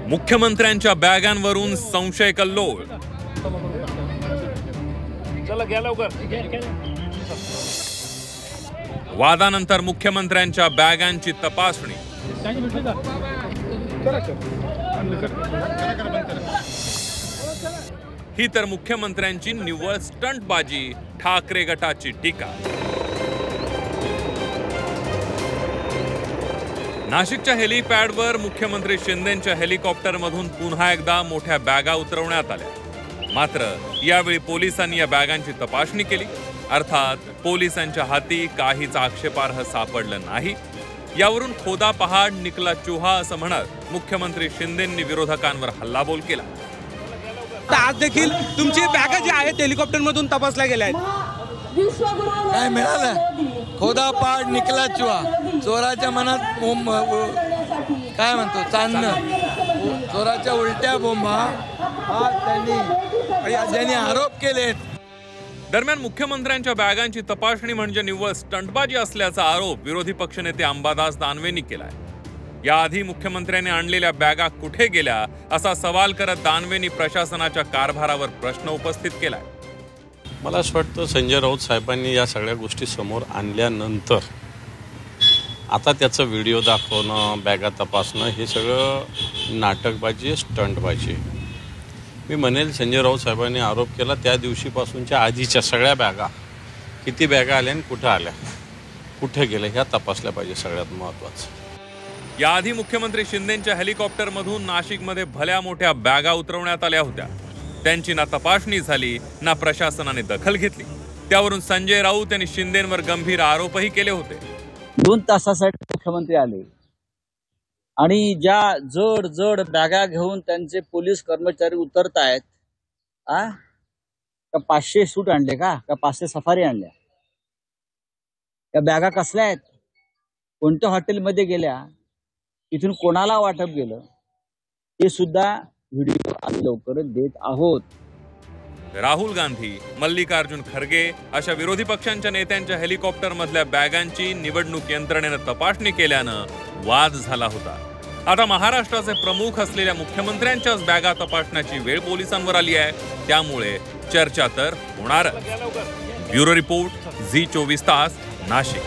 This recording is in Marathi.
मुख्यमंत्र्यांच्या बॅगांवरून संशय कल्लोळ। वादानंतर मुख्यमंत्र्यांच्या बॅगांची तपासणी। ही तर मुख्यमंत्र्यांची निव्वळ स्टंटबाजी, ठाकरे गटाची टीका। नाशिकच्या हेलिपॅडवर मुख्यमंत्री शिंदेंच्या हेलिकॉप्टरमधून पुन्हा एकदा मोठ्या बॅगा उतरवण्यात आल्या। मात्र यावेळी पोलिसांनी या बॅगांची तपासणी केली। अर्थात पोलिसांच्या हाती काहीच आक्षेपार्ह सापडलं नाही। यावरून खोदा पहाड निकला चुहा असं म्हणत मुख्यमंत्री शिंदेंनी विरोधकांवर हल्लाबोल केला। आज देखील तुमची बॅगा जी आहेत हेलिकॉप्टर मधून तपासल्या गेल्या आहेत, काय मिळालं? खोदा पहाड निकला चुहा, चोराच्या मनात काय म्हणतो चांदणं, चोराच्या उलट्या बोंबा हा त्यांनी आरोप केलेत। दरम्यान मुख्यमंत्र्यांच्या बॅगांची तपासणी म्हणजे निव्वळ स्टंटबाजी असल्याचा आरोप विरोधी पक्षनेते अंबादास दानवेंनी केलाय। याआधी मुख्यमंत्र्यांनी आणलेल्या बॅगा कुठे गेल्या असा सवाल करत दानवेंनी प्रशासनाच्या कारभारावर प्रश्न उपस्थित केलाय। मला असं वाटतं संजय राऊत साहेबांनी या सगळ्या गोष्टी समोर आणल्यानंतर आता त्याचा व्हिडिओ दाखवणं, बॅगा तपासणं हे सगळं नाटकबाजी, स्टंटबाजी। मी म्हणेल संजय राऊत साहेबांनी आरोप केला त्या दिवशीपासूनच्या आधीच्या सगळ्या बॅगा, किती बॅगा आल्या आणि कुठं आल्या, कुठे गेल्या ह्या तपासल्या पाहिजे सगळ्यात महत्त्वाचं। याआधी मुख्यमंत्री शिंदेंच्या हेलिकॉप्टरमधून नाशिकमध्ये भल्या मोठ्या बॅगा उतरवण्यात आल्या होत्या। त्यांची ना तपासणी झाली ना प्रशासनाने दखल घेतली। त्यावरून संजय राऊत यांनी शिंदेंवर गंभीर आरोपही केले होते। 2 तासासाठी मुख्यमंत्री आले आणि ज्या जड जड बॅगा घेऊन त्यांचे पोलीस कर्मचारी उतरतायत, का 500 सूट आणले का 500 सफारी आणल्या? त्या बॅगा कसल्या आहेत? कोणत्या हॉटेलमध्ये गेल्या? इथून कोणाला वाटप गेलं? हे सुद्धा व्हिडिओ आम्ही लवकरच देत आहोत। राहुल गांधी, मल्लिकार्जुन खरगे अशा विरोधी पक्षांच्या नेत्यांच्या हेलिकॉप्टर मधल्या बॅगांची निवडणूक यंत्रणेनं तपासणी केल्यानं वाद झाला होता। आता महाराष्ट्राचे प्रमुख असलेल्या मुख्यमंत्र्यांच्याच बॅगा तपासण्याची वेळ पोलिसांवर आली आहे। त्यामुळे चर्चा तर होणारच। ब्युरो रिपोर्ट, झी 24 तास, नाशिक।